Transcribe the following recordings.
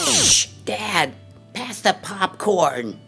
Shh, Dad, pass the popcorn.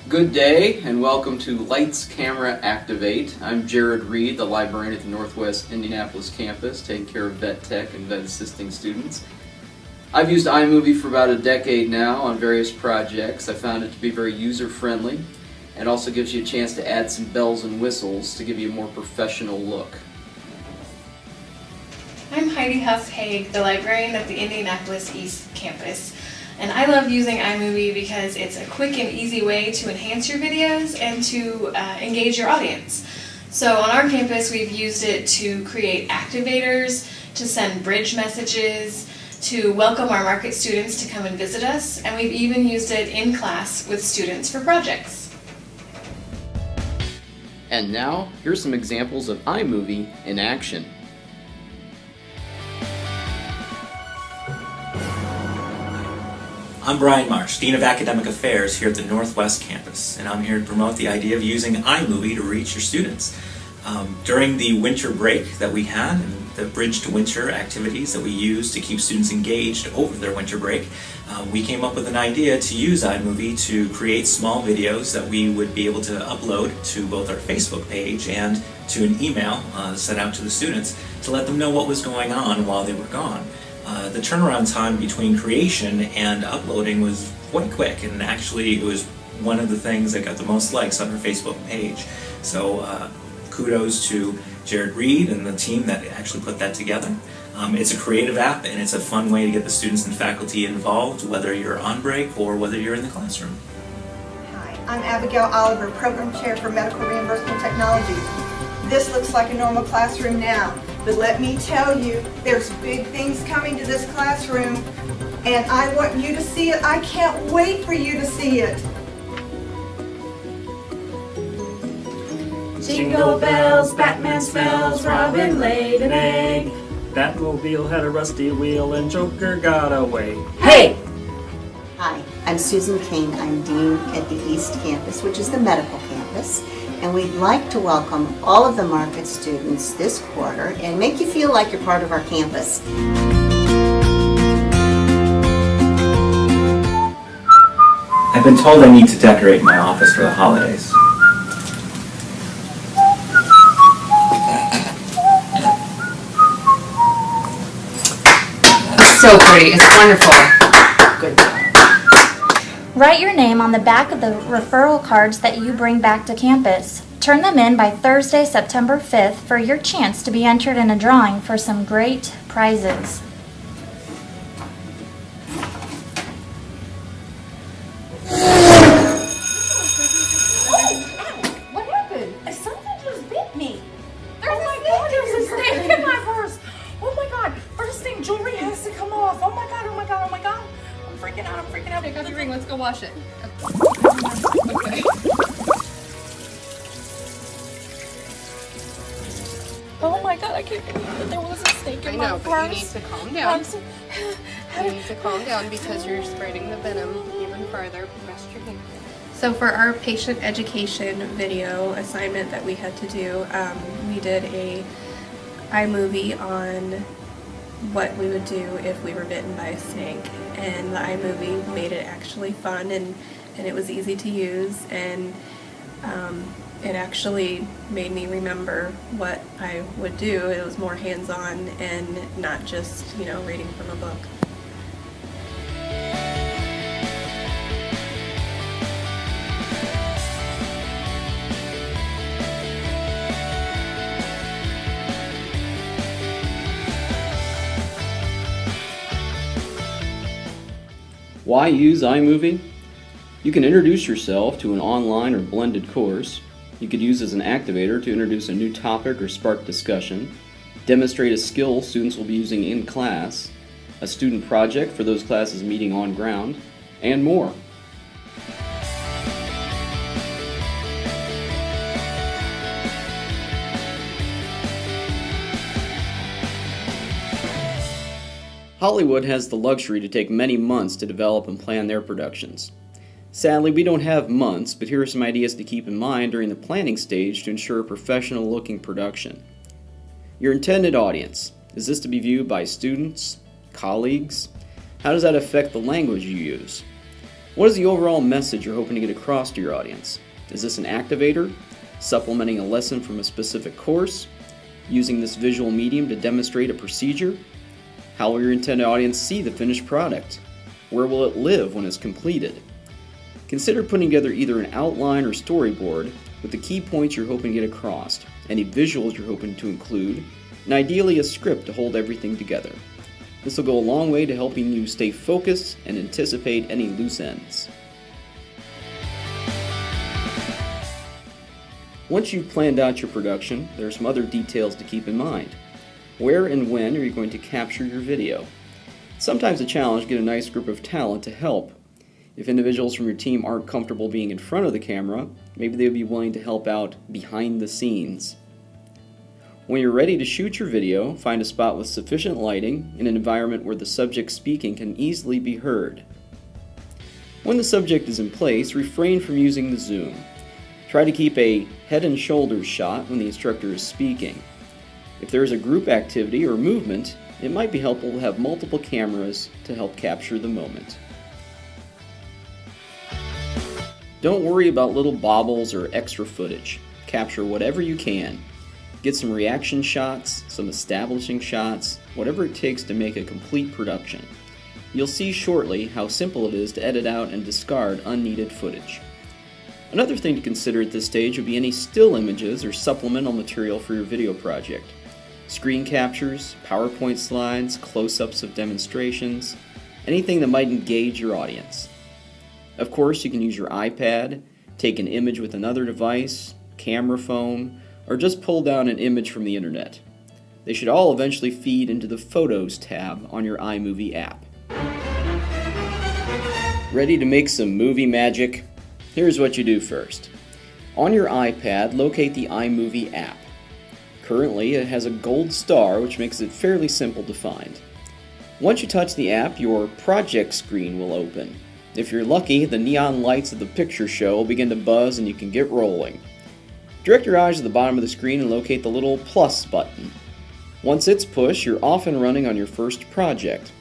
Good day and welcome to Lights, Camera, Activate. I'm Jarrod, Reid, the librarian at the Northwest Indianapolis campus, taking care of vet tech and vet assisting students. I've used iMovie for about a decade now on various projects. I found it to be very user-friendly and also gives you a chance to add some bells and whistles to give you a more professional look. I'm Heidi Huff-Hague, the librarian at the Indianapolis East campus. And I love using iMovie because it's a quick and easy way to enhance your videos and to engage your audience. So on our campus, we've used it to create activators, to send bridge messages, to welcome our market students to come and visit us, and we've even used it in class with students for projects. And now, here's some examples of iMovie in action. I'm Brian Marsh, Dean of Academic Affairs here at the Northwest campus, and I'm here to promote the idea of using iMovie to reach your students. During the winter break that we had, and the Bridge to Winter activities that we use to keep students engaged over their winter break, we came up with an idea to use iMovie to create small videos that we would be able to upload to both our Facebook page and to an email sent out to the students to let them know what was going on while they were gone. The turnaround time between creation and uploading was quite quick, and actually it was one of the things that got the most likes on our Facebook page. So kudos to Jarrod, Reid, and the team that actually put that together. It's a creative app, and it's a fun way to get the students and faculty involved, whether you're on break or whether you're in the classroom. Hi, I'm Abigail Oliver, Program Chair for Medical Reimbursement Technology. This looks like a normal classroom now, but let me tell you, there's big things coming to this classroom, and I want you to see it. I can't wait for you to see it. Jingle bells, Batman smells, Robin laid an egg. Batmobile had a rusty wheel and Joker got away. Hey! Hi, I'm Susan King. I'm Dean at the East Campus, which is the medical campus, and we'd like to welcome all of the market students this quarter and make you feel like you're part of our campus. I've been told I need to decorate my office for the holidays. So pretty, it's wonderful. Good job. Write your name on the back of the referral cards that you bring back to campus. Turn them in by Thursday, September 5th for your chance to be entered in a drawing for some great prizes. What happened? Something just bit me. There's a snake in my purse. Oh my god, first thing, jewelry has to come off. Oh my god, oh my god, oh my god. I'm freaking out. Take off your ring, let's go wash it. Okay. Oh my god, I can't believe that there was a snake in my purse. But you need to calm down. You need to calm down because you're spreading the venom even further. Rest your hand. So for our patient education video assignment that we had to do, we did a iMovie on what we would do if we were bitten by a snake, and the iMovie made it actually fun and it was easy to use, and it actually made me remember what I would do. It was more hands-on and not just, reading from a book. Why use iMovie? You can introduce yourself to an online or blended course. You could use as an activator to introduce a new topic or spark discussion, demonstrate a skill students will be using in class, a student project for those classes meeting on ground, and more. Hollywood has the luxury to take many months to develop and plan their productions. Sadly, we don't have months, but here are some ideas to keep in mind during the planning stage to ensure a professional-looking production. Your intended audience. Is this to be viewed by students? Colleagues? How does that affect the language you use? What is the overall message you're hoping to get across to your audience? Is this an activator? Supplementing a lesson from a specific course? Using this visual medium to demonstrate a procedure? How will your intended audience see the finished product? Where will it live when it's completed? Consider putting together either an outline or storyboard with the key points you're hoping to get across, any visuals you're hoping to include, and ideally a script to hold everything together. This will go a long way to helping you stay focused and anticipate any loose ends. Once you've planned out your production, there are some other details to keep in mind. Where and when are you going to capture your video? It's sometimes a challenge to get a nice group of talent to help. If individuals from your team aren't comfortable being in front of the camera, maybe they would be willing to help out behind the scenes. When you're ready to shoot your video, find a spot with sufficient lighting in an environment where the subject speaking can easily be heard. When the subject is in place, refrain from using the zoom. Try to keep a head and shoulders shot when the instructor is speaking. If there is a group activity or movement, it might be helpful to have multiple cameras to help capture the moment. Don't worry about little bobbles or extra footage. Capture whatever you can. Get some reaction shots, some establishing shots, whatever it takes to make a complete production. You'll see shortly how simple it is to edit out and discard unneeded footage. Another thing to consider at this stage would be any still images or supplemental material for your video project. Screen captures, PowerPoint slides, close-ups of demonstrations, anything that might engage your audience. Of course, you can use your iPad, take an image with another device, camera phone, or just pull down an image from the internet. They should all eventually feed into the Photos tab on your iMovie app. Ready to make some movie magic? Here's what you do first. On your iPad, locate the iMovie app. Currently, it has a gold star, which makes it fairly simple to find. Once you touch the app, your project screen will open. If you're lucky, the neon lights of the picture show will begin to buzz and you can get rolling. Direct your eyes to the bottom of the screen and locate the little plus button. Once it's pushed, you're off and running on your first project.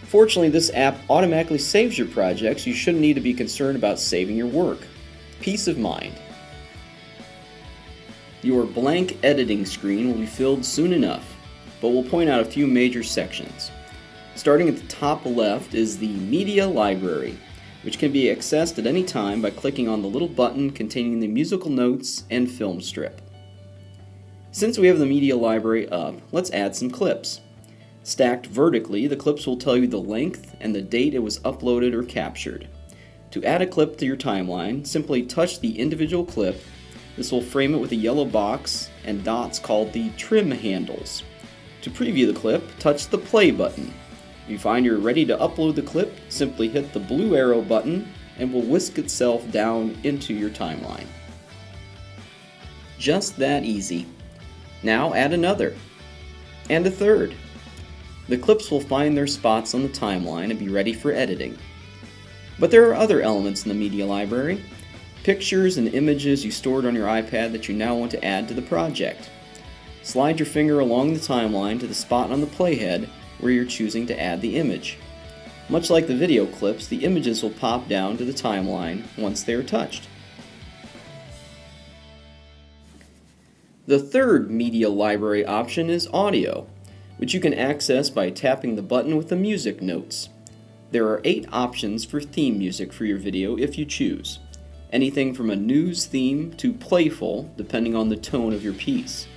Fortunately, this app automatically saves your projects. You shouldn't need to be concerned about saving your work. Peace of mind. Your blank editing screen will be filled soon enough, but we'll point out a few major sections. Starting at the top left is the Media Library, which can be accessed at any time by clicking on the little button containing the musical notes and film strip. Since we have the Media Library up, let's add some clips. Stacked vertically, the clips will tell you the length and the date it was uploaded or captured. To add a clip to your timeline, simply touch the individual clip. This will frame it with a yellow box and dots called the trim handles. To preview the clip, touch the play button. If you find you're ready to upload the clip, simply hit the blue arrow button and will whisk itself down into your timeline. Just that easy. Now add another. And a third. The clips will find their spots on the timeline and be ready for editing. But there are other elements in the media library. pictures and images you stored on your iPad that you now want to add to the project. Slide your finger along the timeline to the spot on the playhead where you're choosing to add the image. Much like the video clips, the images will pop down to the timeline once they are touched. The third media library option is audio, which you can access by tapping the button with the music notes. There are 8 options for theme music for your video if you choose. Anything from a news theme to playful, depending on the tone of your piece.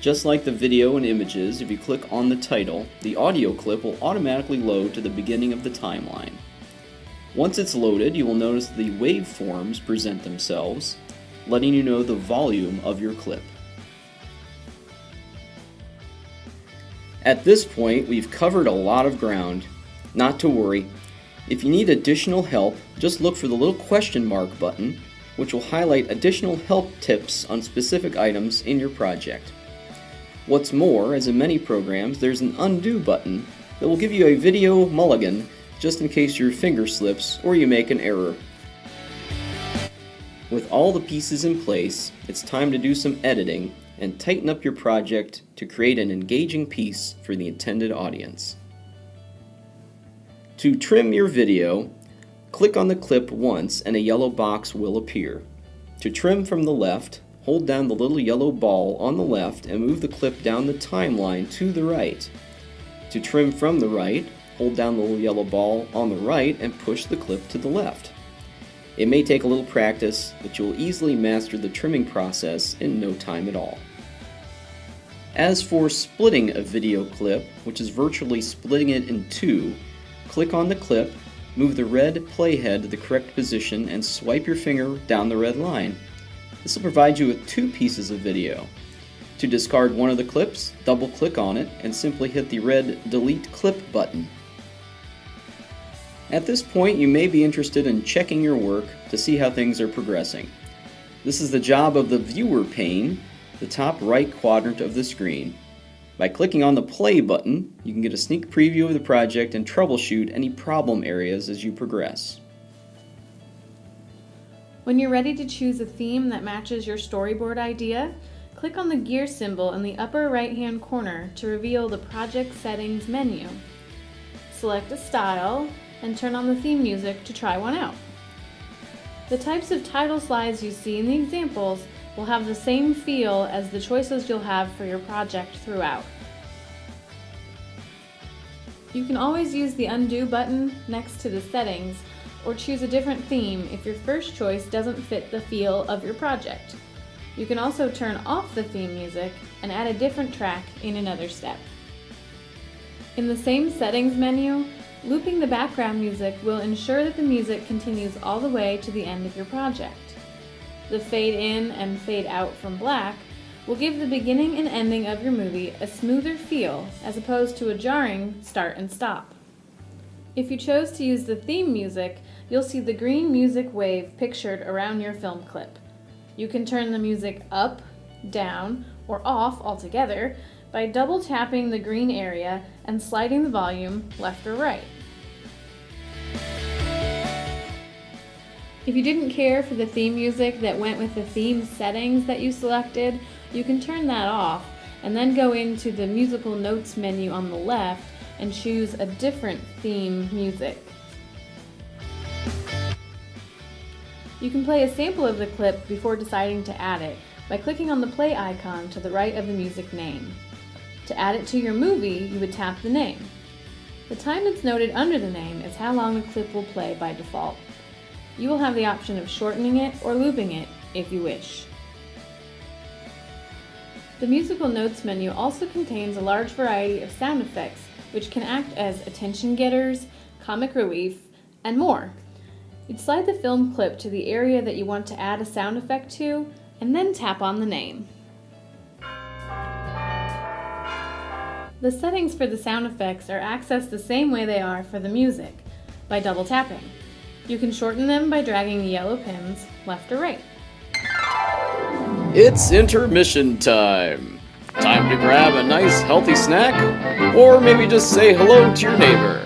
Just like the video and images, if you click on the title, the audio clip will automatically load to the beginning of the timeline. Once it's loaded, you will notice the waveforms present themselves, letting you know the volume of your clip. At this point, we've covered a lot of ground. Not to worry. If you need additional help, just look for the little question mark button, which will highlight additional help tips on specific items in your project. What's more, as in many programs, there's an undo button that will give you a video mulligan just in case your finger slips or you make an error. With all the pieces in place, it's time to do some editing and tighten up your project to create an engaging piece for the intended audience. To trim your video, click on the clip once and a yellow box will appear. To trim from the left, hold down the little yellow ball on the left and move the clip down the timeline to the right. To trim from the right, hold down the little yellow ball on the right and push the clip to the left. It may take a little practice, but you will easily master the trimming process in no time at all. As for splitting a video clip, which is virtually splitting it in two, click on the clip, move the red playhead to the correct position and swipe your finger down the red line. This will provide you with 2 pieces of video. To discard one of the clips, double click on it and simply hit the red Delete Clip button. At this point, you may be interested in checking your work to see how things are progressing. This is the job of the viewer pane, the top right quadrant of the screen. By clicking on the play button, you can get a sneak preview of the project and troubleshoot any problem areas as you progress. When you're ready to choose a theme that matches your storyboard idea, click on the gear symbol in the upper right-hand corner to reveal the Project Settings menu. Select a style and turn on the theme music to try one out. The types of title slides you see in the examples will have the same feel as the choices you'll have for your project throughout. You can always use the undo button next to the settings or choose a different theme if your first choice doesn't fit the feel of your project. You can also turn off the theme music and add a different track in another step. In the same settings menu, looping the background music will ensure that the music continues all the way to the end of your project. The fade in and fade out from black will give the beginning and ending of your movie a smoother feel as opposed to a jarring start and stop. If you chose to use the theme music, you'll see the green music wave pictured around your film clip. You can turn the music up, down, or off altogether by double tapping the green area and sliding the volume left or right. If you didn't care for the theme music that went with the theme settings that you selected, you can turn that off and then go into the musical notes menu on the left and choose a different theme music. You can play a sample of the clip before deciding to add it by clicking on the play icon to the right of the music name. To add it to your movie, you would tap the name. The time that's noted under the name is how long the clip will play by default. You will have the option of shortening it or looping it if you wish. The musical notes menu also contains a large variety of sound effects which can act as attention getters, comic relief, and more. You'd slide the film clip to the area that you want to add a sound effect to, and then tap on the name. The settings for the sound effects are accessed the same way they are for the music, by double tapping. You can shorten them by dragging the yellow pins left or right. It's intermission time. Time to grab a nice healthy snack, or maybe just say hello to your neighbor.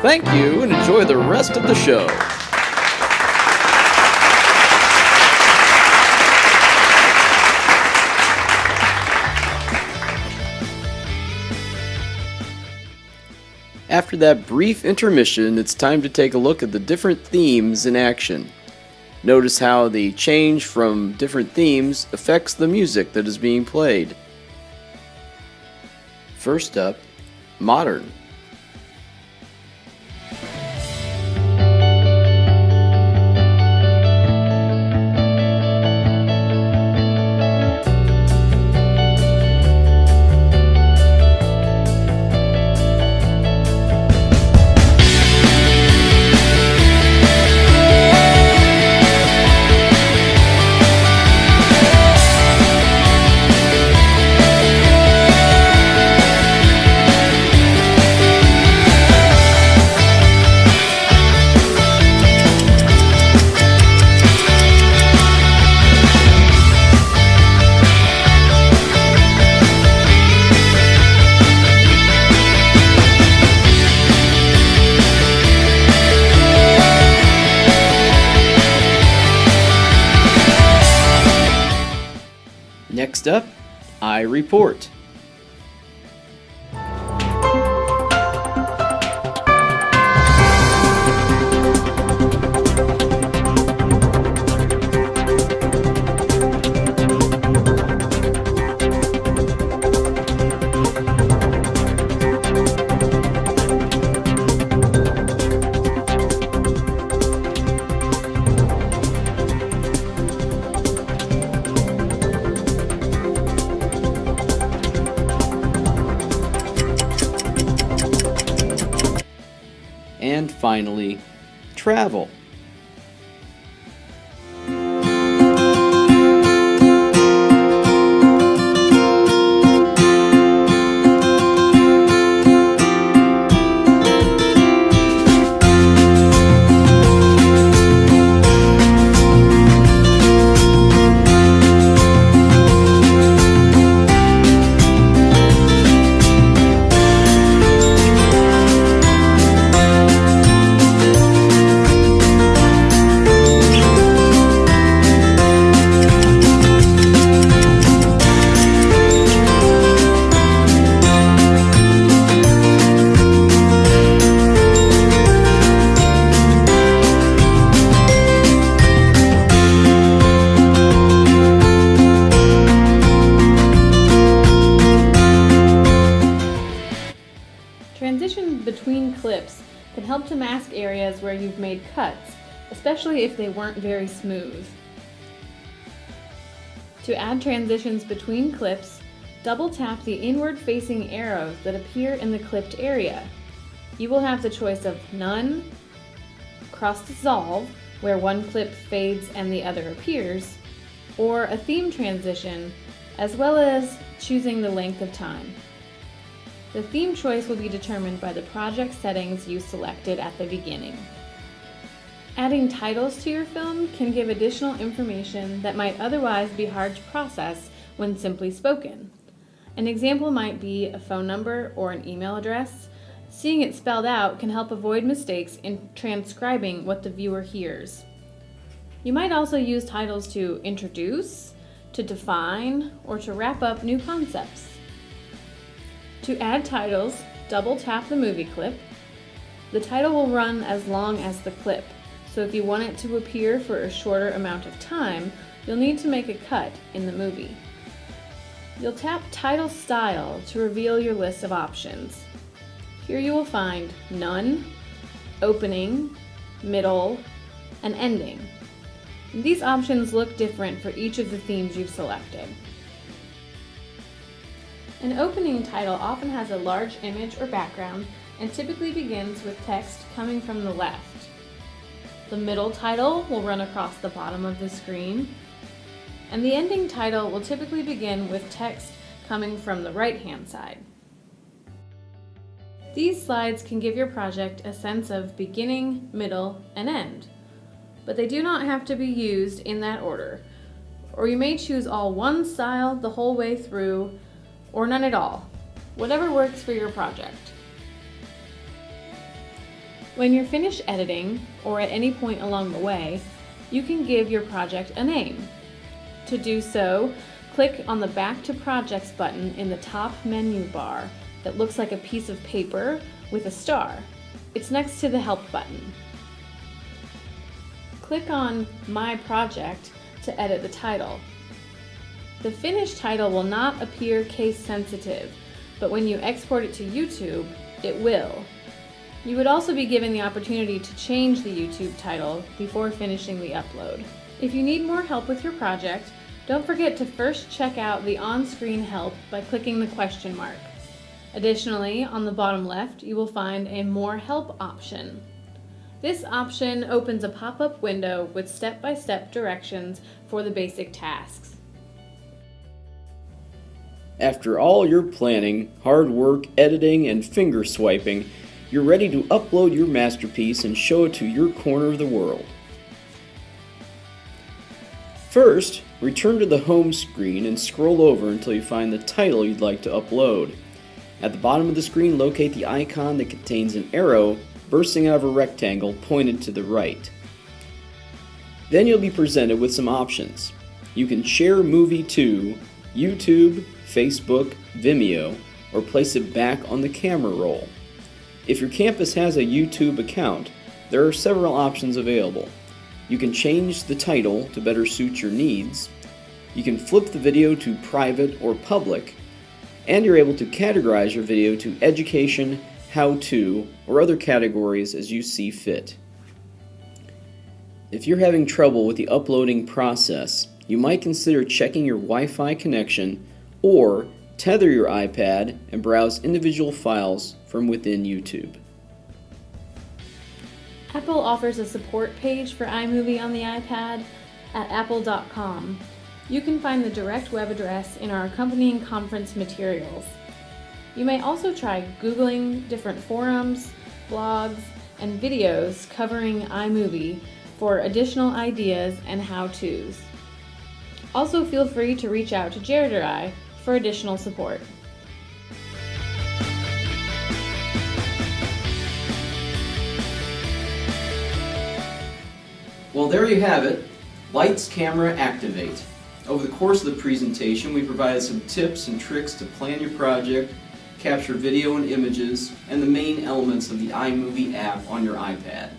Thank you and enjoy the rest of the show. After that brief intermission, it's time to take a look at the different themes in action. Notice how the change from different themes affects the music that is being played. First up, modern. Next up, I Report. And finally, travel. Transitions between clips can help to mask areas where you've made cuts, especially if they weren't very smooth. To add transitions between clips, double tap the inward-facing arrows that appear in the clipped area. You will have the choice of None, Cross Dissolve, where one clip fades and the other appears, or a theme transition, as well as choosing the length of time. The theme choice will be determined by the project settings you selected at the beginning. Adding titles to your film can give additional information that might otherwise be hard to process when simply spoken. An example might be a phone number or an email address. Seeing it spelled out can help avoid mistakes in transcribing what the viewer hears. You might also use titles to introduce, to define, or to wrap up new concepts. To add titles, double tap the movie clip. The title will run as long as the clip, so if you want it to appear for a shorter amount of time, you'll need to make a cut in the movie. You'll tap Title Style to reveal your list of options. Here you will find None, Opening, Middle, and Ending. These options look different for each of the themes you've selected. An opening title often has a large image or background and typically begins with text coming from the left. The middle title will run across the bottom of the screen, and the ending title will typically begin with text coming from the right-hand side. These slides can give your project a sense of beginning, middle, and end, but they do not have to be used in that order, or you may choose all one style the whole way through, or none at all, whatever works for your project. When you're finished editing, or at any point along the way, you can give your project a name. To do so, click on the Back to Projects button in the top menu bar that looks like a piece of paper with a star. It's next to the Help button. Click on My Project to edit the title. The finished title will not appear case sensitive, but when you export it to YouTube, it will. You would also be given the opportunity to change the YouTube title before finishing the upload. If you need more help with your project, don't forget to first check out the on-screen help by clicking the question mark. Additionally, on the bottom left, you will find a More Help option. This option opens a pop-up window with step-by-step directions for the basic tasks. After all your planning, hard work, editing, and finger swiping, you're ready to upload your masterpiece and show it to your corner of the world. First, return to the home screen and scroll over until you find the title you'd like to upload. At the bottom of the screen, locate the icon that contains an arrow bursting out of a rectangle pointed to the right. Then you'll be presented with some options. You can share a movie to YouTube, Facebook, Vimeo, or place it back on the camera roll. If your campus has a YouTube account, there are several options available. You can change the title to better suit your needs. You can flip the video to private or public, and you're able to categorize your video to education, how-to, or other categories as you see fit. If you're having trouble with the uploading process, you might consider checking your Wi-Fi connection or tether your iPad and browse individual files from within YouTube. Apple offers a support page for iMovie on the iPad at apple.com. You can find the direct web address in our accompanying conference materials. You may also try Googling different forums, blogs, and videos covering iMovie for additional ideas and how-tos. Also feel free to reach out to Jarrod or I for additional support. Well, there you have it. Lights, Camera, Activate. Over the course of the presentation, we provided some tips and tricks to plan your project, capture video and images, and the main elements of the iMovie app on your iPad.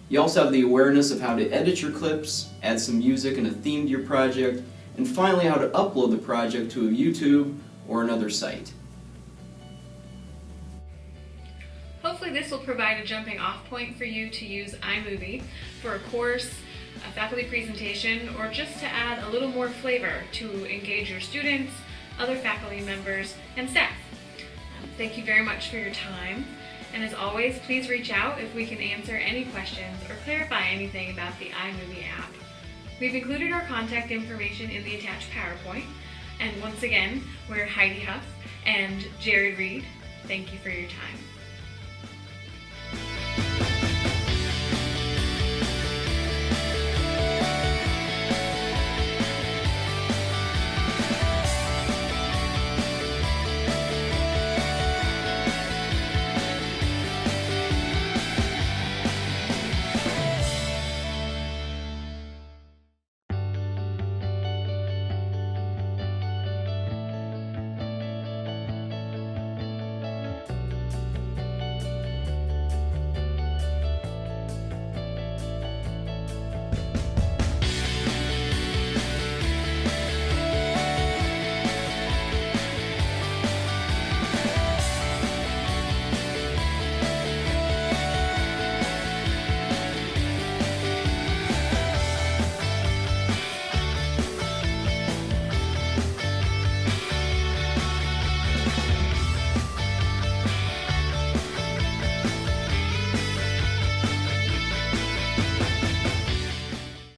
You also have the awareness of how to edit your clips, add some music and a theme to your project, and finally how to upload the project to a YouTube or another site. Hopefully this will provide a jumping off point for you to use iMovie for a course, a faculty presentation, or just to add a little more flavor to engage your students, other faculty members, and staff. Thank you very much for your time, and as always, please reach out if we can answer any questions or clarify anything about the iMovie app. We've included our contact information in the attached PowerPoint, and once again, we're Heidi Huff and Jarrod Reid. Thank you for your time.